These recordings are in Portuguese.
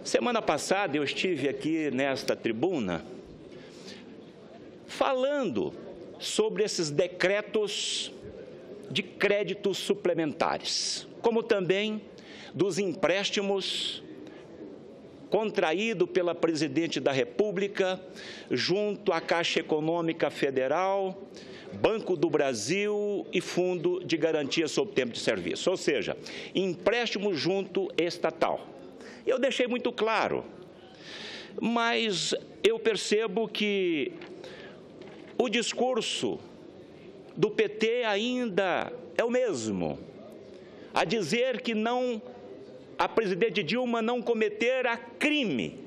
Semana passada eu estive aqui nesta tribuna falando sobre esses decretos de créditos suplementares, como também dos empréstimos contraídos pela Presidente da República junto à Caixa Econômica Federal, Banco do Brasil e Fundo de Garantia sobre Tempo de Serviço, ou seja, empréstimo junto estatal. Eu deixei muito claro, mas eu percebo que o discurso do PT ainda é o mesmo, a dizer que a presidente Dilma não cometera crime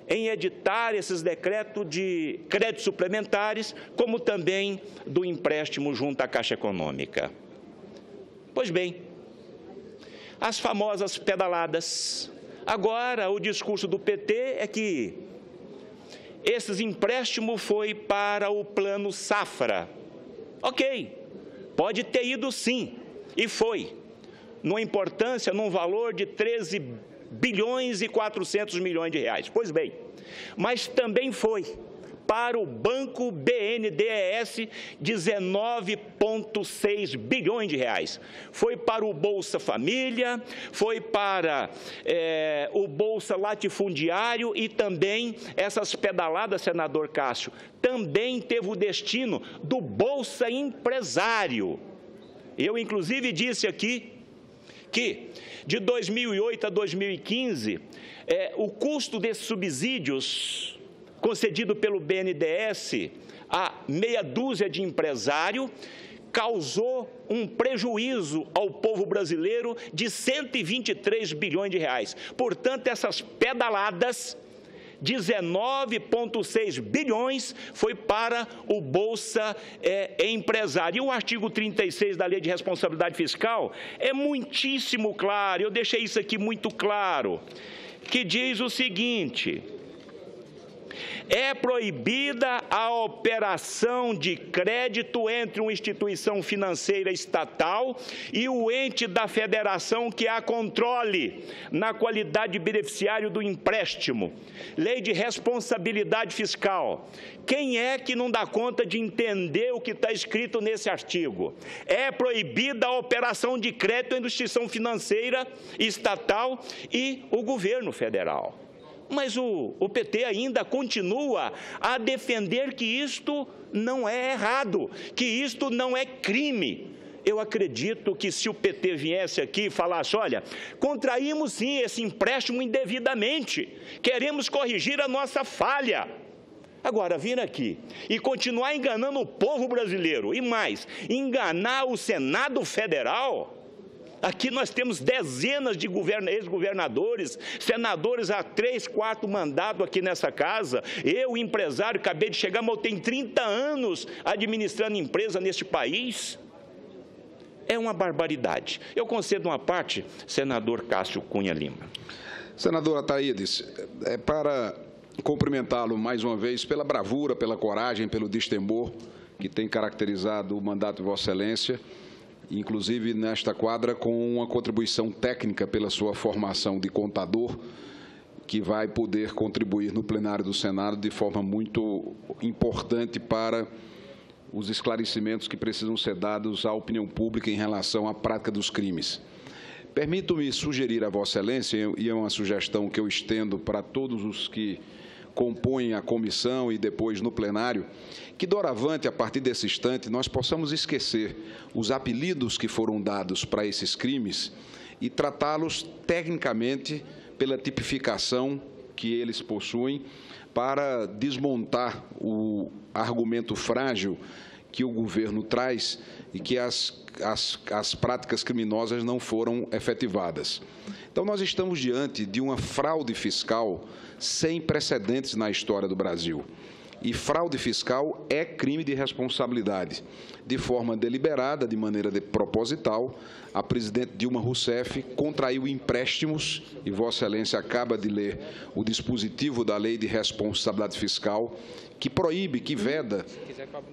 em editar esses decretos de créditos suplementares, como também do empréstimo junto à Caixa Econômica. Pois bem, as famosas pedaladas. Agora, o discurso do PT é que esses empréstimos foi para o Plano Safra. Ok, pode ter ido sim, e foi, numa importância, num valor de 13 bilhões e 400 milhões de reais. Pois bem, mas também foi para o Banco BNDES 19,6 bilhões de reais. Foi para o Bolsa Família, foi para o Bolsa Latifundiário e também essas pedaladas, senador Cássio, também teve o destino do Bolsa Empresário. Eu, inclusive, disse aqui que de 2008 a 2015, o custo desses subsídios concedido pelo BNDES a meia dúzia de empresários causou um prejuízo ao povo brasileiro de 123 bilhões de reais. Portanto, essas pedaladas, 19,6 bilhões foi para o Bolsa Empresário. E o artigo 36 da Lei de Responsabilidade Fiscal é muitíssimo claro, eu deixei isso aqui muito claro, que diz o seguinte: é proibida a operação de crédito entre uma instituição financeira estatal e o ente da federação que a controle na qualidade de beneficiário do empréstimo. Lei de responsabilidade fiscal. Quem é que não dá conta de entender o que está escrito nesse artigo? É proibida a operação de crédito entre a instituição financeira estatal e o governo federal. Mas o PT ainda continua a defender que isto não é errado, que isto não é crime. Eu acredito que se o PT viesse aqui e falasse, olha, contraímos sim esse empréstimo indevidamente, queremos corrigir a nossa falha. Agora, vir aqui e continuar enganando o povo brasileiro e mais, enganar o Senado Federal. Aqui nós temos dezenas de ex-governadores, senadores há 3, 4 mandatos aqui nessa casa. Eu, empresário, acabei de chegar, mas eu tenho 30 anos administrando empresa neste país. É uma barbaridade. Eu concedo uma parte, senador Cássio Cunha Lima. Senador Ataídes, para cumprimentá-lo mais uma vez pela bravura, pela coragem, pelo destemor que tem caracterizado o mandato de Vossa Excelência, inclusive nesta quadra com uma contribuição técnica pela sua formação de contador, que vai poder contribuir no plenário do Senado de forma muito importante para os esclarecimentos que precisam ser dados à opinião pública em relação à prática dos crimes. Permito-me sugerir a Vossa Excelência, e é uma sugestão que eu estendo para todos os que compõem a comissão e depois no plenário, que doravante, a partir desse instante, nós possamos esquecer os apelidos que foram dados para esses crimes e tratá-los tecnicamente pela tipificação que eles possuem para desmontar o argumento frágil que o governo traz e que as práticas criminosas não foram efetivadas. Então, nós estamos diante de uma fraude fiscal sem precedentes na história do Brasil. E fraude fiscal é crime de responsabilidade. De forma deliberada, de maneira proposital, a presidente Dilma Rousseff contraiu empréstimos, e Vossa Excelência acaba de ler o dispositivo da Lei de Responsabilidade Fiscal, que proíbe, que veda,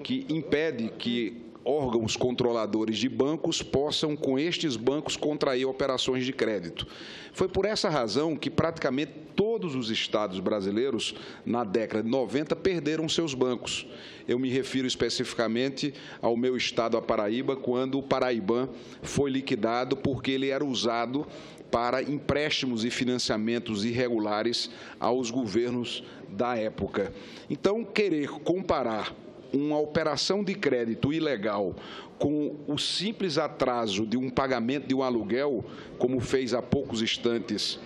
que impede que órgãos controladores de bancos possam, com estes bancos, contrair operações de crédito. Foi por essa razão que praticamente todos os estados brasileiros, na década de 90, perderam seus bancos. Eu me refiro especificamente ao meu estado, a Paraíba, quando o Paraiban foi liquidado porque ele era usado para empréstimos e financiamentos irregulares aos governos da época. Então, querer comparar uma operação de crédito ilegal com o simples atraso de um pagamento de um aluguel, como fez há poucos instantes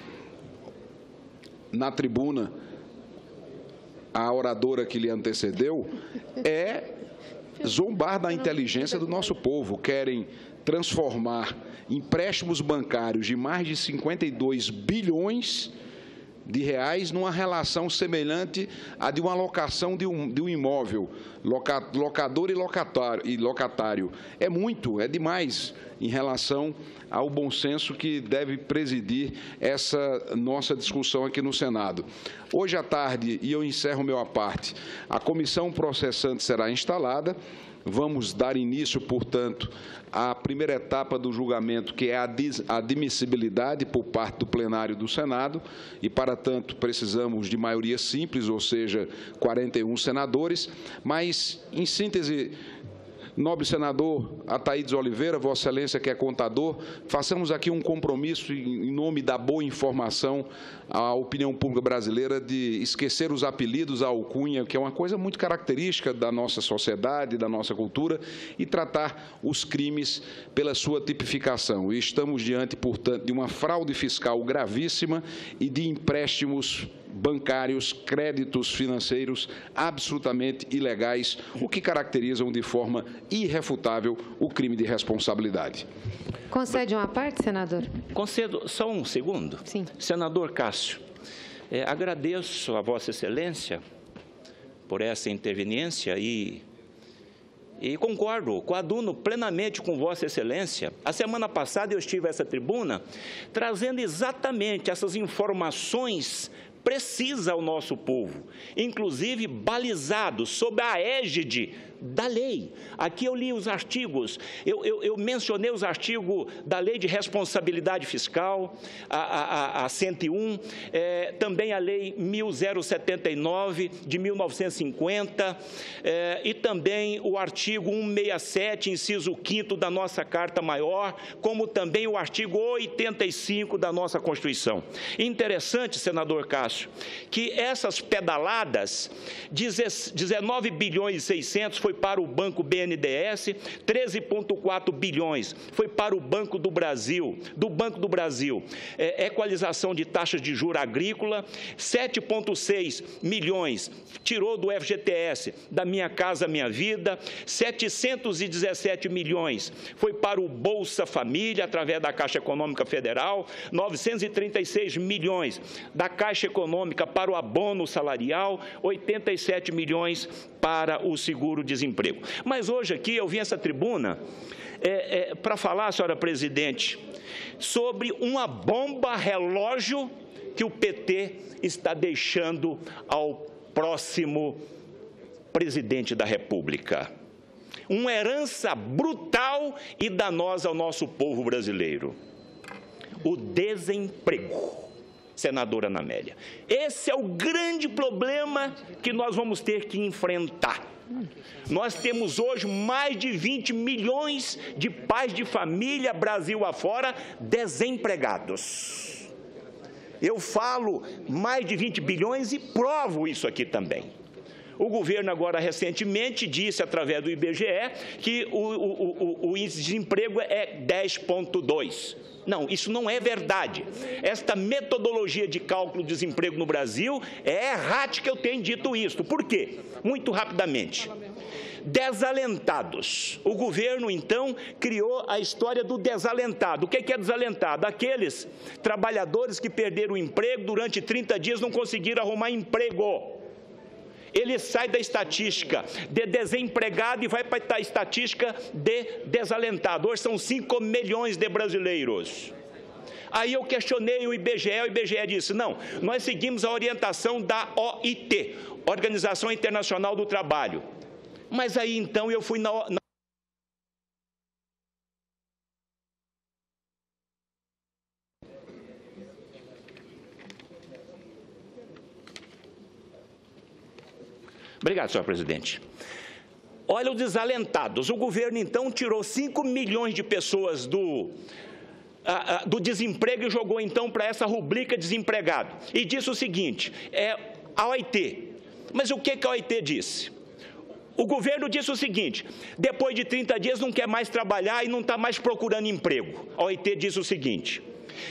na tribuna a oradora que lhe antecedeu, é zombar da inteligência do nosso povo. Querem transformar empréstimos bancários de mais de 52 bilhões de reais numa relação semelhante à de uma locação de um imóvel, locador e locatário. É muito, é demais em relação ao bom senso que deve presidir essa nossa discussão aqui no Senado. Hoje à tarde, e eu encerro meu à parte, a comissão processante será instalada. Vamos dar início, portanto, à primeira etapa do julgamento, que é a admissibilidade por parte do plenário do Senado, e, para tanto, precisamos de maioria simples, ou seja, 41 senadores, mas, em síntese, nobre senador Ataídes Oliveira, Vossa Excelência, que é contador, façamos aqui um compromisso em nome da boa informação à opinião pública brasileira de esquecer os apelidos, a alcunha, que é uma coisa muito característica da nossa sociedade, da nossa cultura, e tratar os crimes pela sua tipificação. E estamos diante, portanto, de uma fraude fiscal gravíssima e de empréstimos bancários, créditos financeiros absolutamente ilegais, o que caracterizam de forma irrefutável o crime de responsabilidade. Concede uma parte, senador? Concedo só um segundo. Sim. Senador Cássio, agradeço a Vossa Excelência por essa interveniência e concordo, coaduno plenamente com Vossa Excelência. A semana passada eu estive a essa tribuna trazendo exatamente essas informações precisas ao nosso povo, inclusive balizados sob a égide da lei. Aqui eu li os artigos, eu mencionei os artigos da Lei de Responsabilidade Fiscal, a 101, também a Lei 1079 de 1950, e também o artigo 167, inciso 5º da nossa Carta Maior, como também o artigo 85 da nossa Constituição. Interessante, senador Cássio, que essas pedaladas, 19 bilhões e 600 foi para o Banco BNDES, 13,4 bilhões foi para o Banco do Brasil, equalização de taxas de juros agrícola, 7,6 milhões tirou do FGTS, da Minha Casa Minha Vida, 717 milhões foi para o Bolsa Família, através da Caixa Econômica Federal, 936 milhões da Caixa Econômica para o abono salarial, 87 milhões para o seguro-desemprego. Mas hoje aqui eu vim a essa tribuna para falar, senhora presidente, sobre uma bomba relógio que o PT está deixando ao próximo presidente da República. Uma herança brutal e danosa ao nosso povo brasileiro. O desemprego. Senadora Ana Amélia, esse é o grande problema que nós vamos ter que enfrentar. Nós temos hoje mais de 20 milhões de pais de família, Brasil afora, desempregados. Eu falo mais de 20 bilhões e provo isso aqui também. O governo agora recentemente disse, através do IBGE, que o índice de desemprego é 10,2%. Não, isso não é verdade. Esta metodologia de cálculo de desemprego no Brasil é errática, eu tenho dito isso. Por quê? Muito rapidamente. Desalentados. O governo, então, criou a história do desalentado. O que é desalentado? Aqueles trabalhadores que perderam o emprego durante 30 dias não conseguiram arrumar emprego. Ele sai da estatística de desempregado e vai para a estatística de desalentado. Hoje são 5 milhões de brasileiros. Aí eu questionei o IBGE disse, não, nós seguimos a orientação da OIT, Organização Internacional do Trabalho. Mas aí então eu fui na Obrigado, senhor presidente. Olha os desalentados. O governo, então, tirou 5 milhões de pessoas do desemprego e jogou, então, para essa rubrica desempregado. E disse o seguinte, a OIT. Mas o que a OIT disse? O governo disse o seguinte, depois de 30 dias não quer mais trabalhar e não está mais procurando emprego. A OIT disse o seguinte,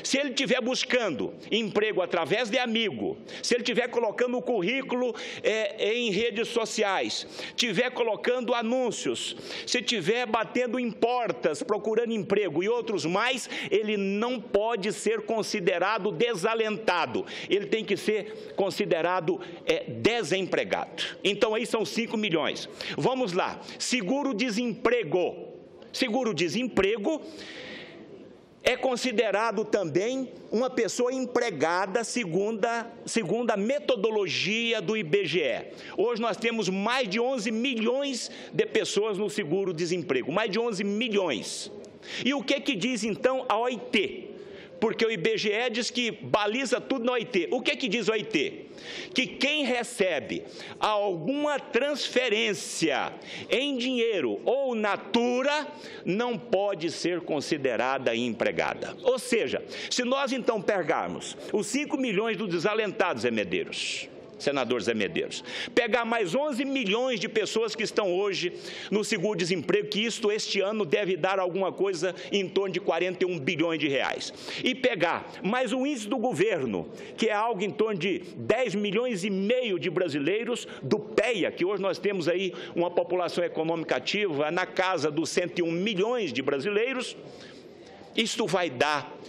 se ele estiver buscando emprego através de amigo, se ele estiver colocando o currículo em redes sociais, estiver colocando anúncios, se estiver batendo em portas, procurando emprego e outros mais, ele não pode ser considerado desalentado, ele tem que ser considerado desempregado. Então, aí são 5 milhões. Vamos lá, seguro-desemprego. Seguro-desemprego é considerado também uma pessoa empregada segundo a metodologia do IBGE. Hoje nós temos mais de 11 milhões de pessoas no seguro-desemprego, mais de 11 milhões. E o que diz então a OIT? Porque o IBGE diz que baliza tudo na OIT. O que diz a OIT? Que quem recebe alguma transferência em dinheiro ou natura não pode ser considerada empregada. Ou seja, se nós então pegarmos os 5 milhões dos desalentados, Zé Medeiros, senador Zé Medeiros, pegar mais 11 milhões de pessoas que estão hoje no seguro-desemprego, que isto este ano deve dar alguma coisa em torno de 41 bilhões de reais, e pegar mais o índice do governo, que é algo em torno de 10 milhões e meio de brasileiros, do PEA, que hoje nós temos aí uma população econômica ativa na casa dos 101 milhões de brasileiros, isto vai dar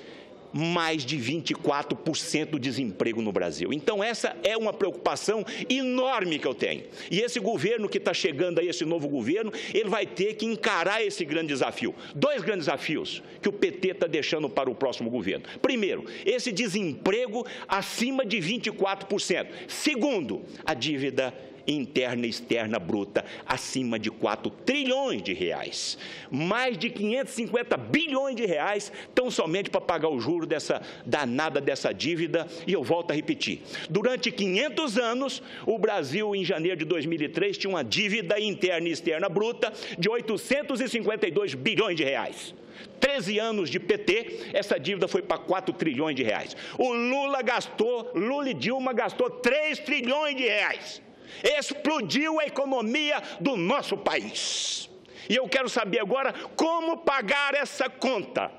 mais de 24% do desemprego no Brasil. Então, essa é uma preocupação enorme que eu tenho. E esse governo que está chegando aí, esse novo governo, ele vai ter que encarar esse grande desafio. 2 grandes desafios que o PT está deixando para o próximo governo. Primeiro, esse desemprego acima de 24%. Segundo, a dívida interna e externa bruta acima de 4 trilhões de reais. Mais de 550 bilhões de reais tão somente para pagar o juro dessa danada dessa dívida. E eu volto a repetir, durante 500 anos, o Brasil, em janeiro de 2003, tinha uma dívida interna e externa bruta de 852 bilhões de reais. 13 anos de PT, essa dívida foi para 4 trilhões de reais. O Lula e Dilma gastou 3 trilhões de reais. Explodiu a economia do nosso país. E eu quero saber agora como pagar essa conta.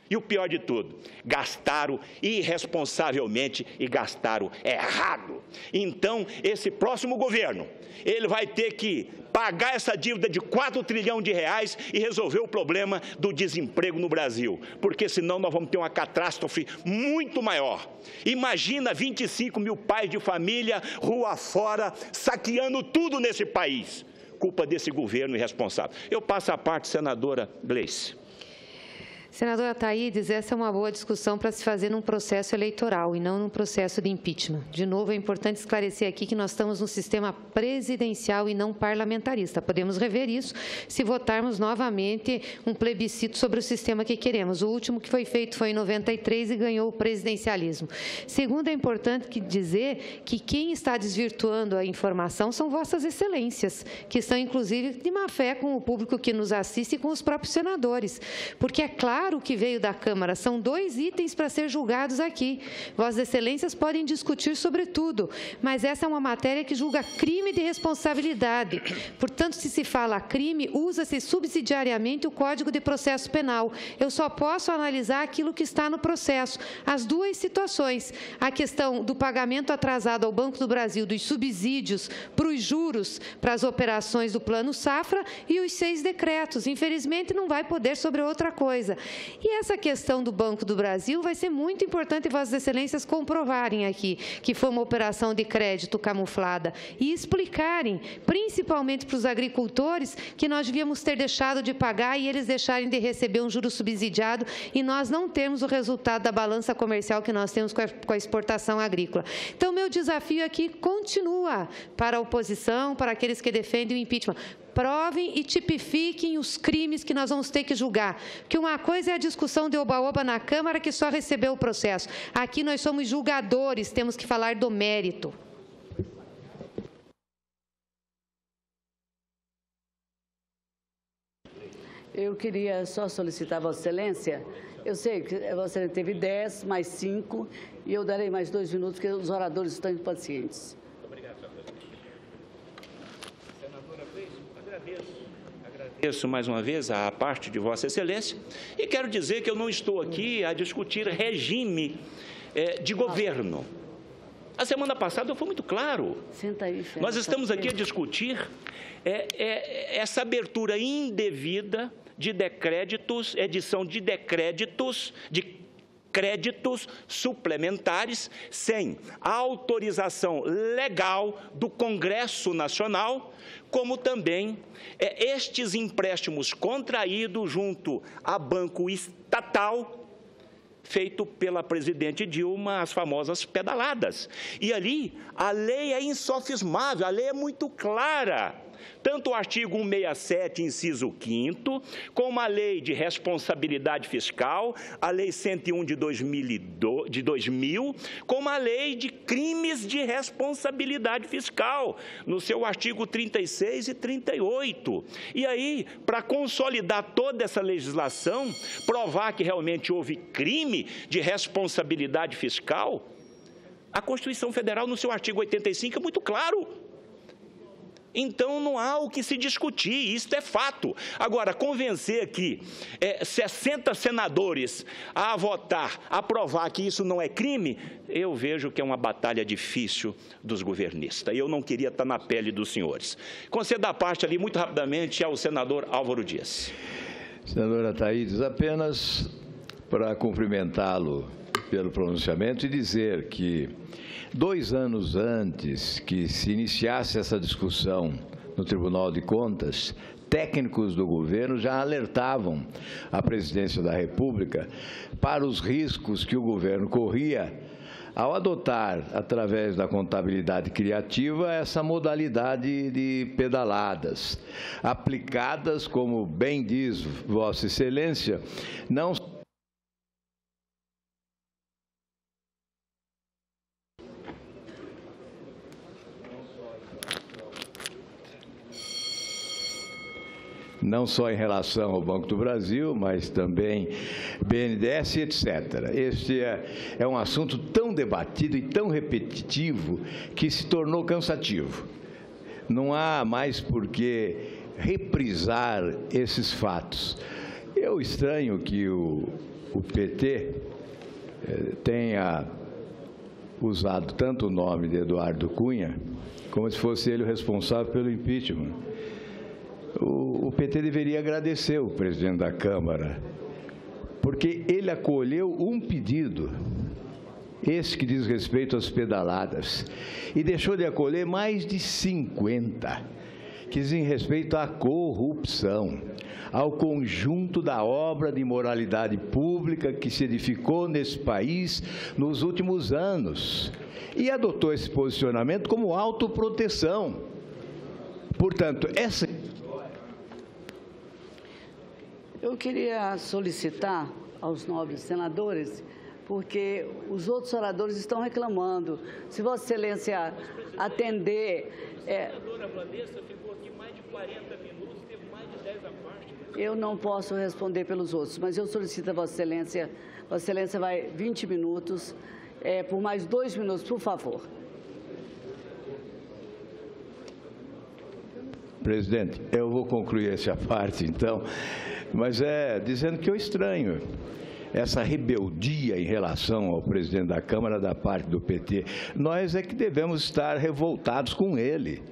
E o pior de tudo, gastaram irresponsavelmente e gastaram errado. Então, esse próximo governo, ele vai ter que pagar essa dívida de 4 trilhões de reais e resolver o problema do desemprego no Brasil, porque senão nós vamos ter uma catástrofe muito maior. Imagina 25 mil pais de família, rua fora, saqueando tudo nesse país. Culpa desse governo irresponsável. Eu passo a parte, senadora Gleice. Senadora Thaídes, essa é uma boa discussão para se fazer num processo eleitoral e não num processo de impeachment. De novo, é importante esclarecer aqui que nós estamos num sistema presidencial e não parlamentarista. Podemos rever isso se votarmos novamente um plebiscito sobre o sistema que queremos. O último que foi feito foi em 93 e ganhou o presidencialismo. Segundo, é importante dizer que quem está desvirtuando a informação são vossas excelências, que estão, inclusive, de má fé com o público que nos assiste e com os próprios senadores. Porque é claro o que veio da Câmara, são 2 itens para ser julgados aqui. Vossas Excelências podem discutir sobre tudo, mas essa é uma matéria que julga crime de responsabilidade. Portanto, se fala crime, usa-se subsidiariamente o Código de Processo Penal. Eu só posso analisar aquilo que está no processo. As 2 situações, a questão do pagamento atrasado ao Banco do Brasil dos subsídios para os juros para as operações do Plano Safra e os 6 decretos. Infelizmente, não vai poder sobre outra coisa. E essa questão do Banco do Brasil vai ser muito importante Vossas Excelências comprovarem aqui que foi uma operação de crédito camuflada e explicarem, principalmente para os agricultores, que nós devíamos ter deixado de pagar e eles deixarem de receber um juro subsidiado e nós não temos o resultado da balança comercial que nós temos com a exportação agrícola. Então, meu desafio aqui continua para a oposição, para aqueles que defendem o impeachment. Provem e tipifiquem os crimes que nós vamos ter que julgar. Porque uma coisa é a discussão de oba-oba na Câmara, que só recebeu o processo. Aqui nós somos julgadores, temos que falar do mérito. Eu queria só solicitar a Vossa Excelência, eu sei que Vossa Excelência teve 10 mais 5 e eu darei mais 2 minutos, porque os oradores estão impacientes. Muito obrigado, senhora presidente. Senadora Gleison, agradeço mais uma vez a parte de Vossa Excelência e quero dizer que eu não estou aqui a discutir regime de governo. A semana passada eu fui muito claro. Senta aí, Fernanda. Nós estamos aqui a discutir essa abertura indevida de decréditos, edição de decréditos, de créditos suplementares sem a autorização legal do Congresso Nacional, como também estes empréstimos contraídos junto a banco estatal, feito pela presidente Dilma, as famosas pedaladas. E ali, a lei é insofismável, a lei é muito clara. Tanto o artigo 167, inciso 5º, como a lei de responsabilidade fiscal, a lei 101 de 2000, como a lei de crimes de responsabilidade fiscal, no seu artigo 36 e 38. E aí, para consolidar toda essa legislação, provar que realmente houve crime de responsabilidade fiscal, a Constituição Federal, no seu artigo 85, é muito claro. Então, não há o que se discutir, isso é fato. Agora, convencer aqui 60 senadores a votar, a aprovar que isso não é crime, eu vejo que é uma batalha difícil dos governistas. E eu não queria estar na pele dos senhores. Conceda a parte ali, muito rapidamente, ao senador Álvaro Dias. Senadora Thaídes, apenas para cumprimentá-lo pelo pronunciamento e dizer que 2 anos antes que se iniciasse essa discussão no Tribunal de Contas, técnicos do governo já alertavam a presidência da República para os riscos que o governo corria ao adotar, através da contabilidade criativa, essa modalidade de pedaladas, aplicadas, como bem diz Vossa Excelência, não só em relação ao Banco do Brasil, mas também BNDES, etc. Este é um assunto tão debatido e tão repetitivo que se tornou cansativo. Não há mais por que reprisar esses fatos. Eu estranho que o PT tenha usado tanto o nome de Eduardo Cunha, como se fosse ele o responsável pelo impeachment. O PT deveria agradecer o presidente da Câmara, porque ele acolheu um pedido, esse que diz respeito às pedaladas, e deixou de acolher mais de 50, que dizem respeito à corrupção, ao conjunto da obra de moralidade pública que se edificou nesse país nos últimos anos, e adotou esse posicionamento como autoproteção. Portanto, Eu queria solicitar aos nobres senadores, porque os outros oradores estão reclamando. Se Vossa Excelência atender... A senadora Vanessa ficou aqui mais de 40 minutos, teve mais de 10 à parte. Eu não posso responder pelos outros, mas eu solicito a Vossa Excelência. Vossa Excelência vai 20 minutos, por mais 2 minutos, por favor. Presidente, eu vou concluir essa parte, então, mas dizendo que eu estranho essa rebeldia em relação ao presidente da Câmara da parte do PT. Nós é que devemos estar revoltados com ele,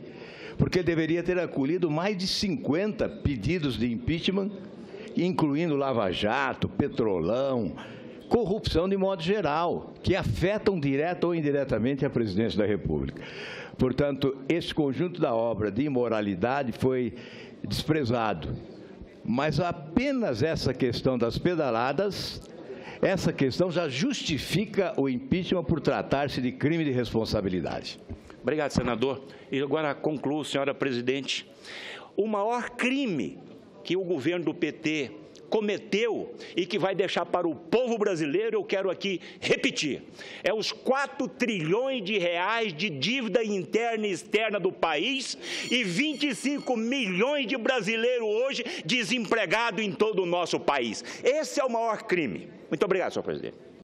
porque deveria ter acolhido mais de 50 pedidos de impeachment, incluindo Lava Jato, Petrolão, corrupção de modo geral, que afetam direta ou indiretamente a presidência da República. Portanto, esse conjunto da obra de imoralidade foi desprezado. Mas apenas essa questão das pedaladas, essa questão já justifica o impeachment por tratar-se de crime de responsabilidade. Obrigado, senador. E agora concluo, senhora presidente. O maior crime que o governo do PT cometeu e que vai deixar para o povo brasileiro, eu quero aqui repetir, é os 4 trilhões de reais de dívida interna e externa do país e 25 milhões de brasileiros hoje desempregados em todo o nosso país. Esse é o maior crime. Muito obrigado, senhor presidente.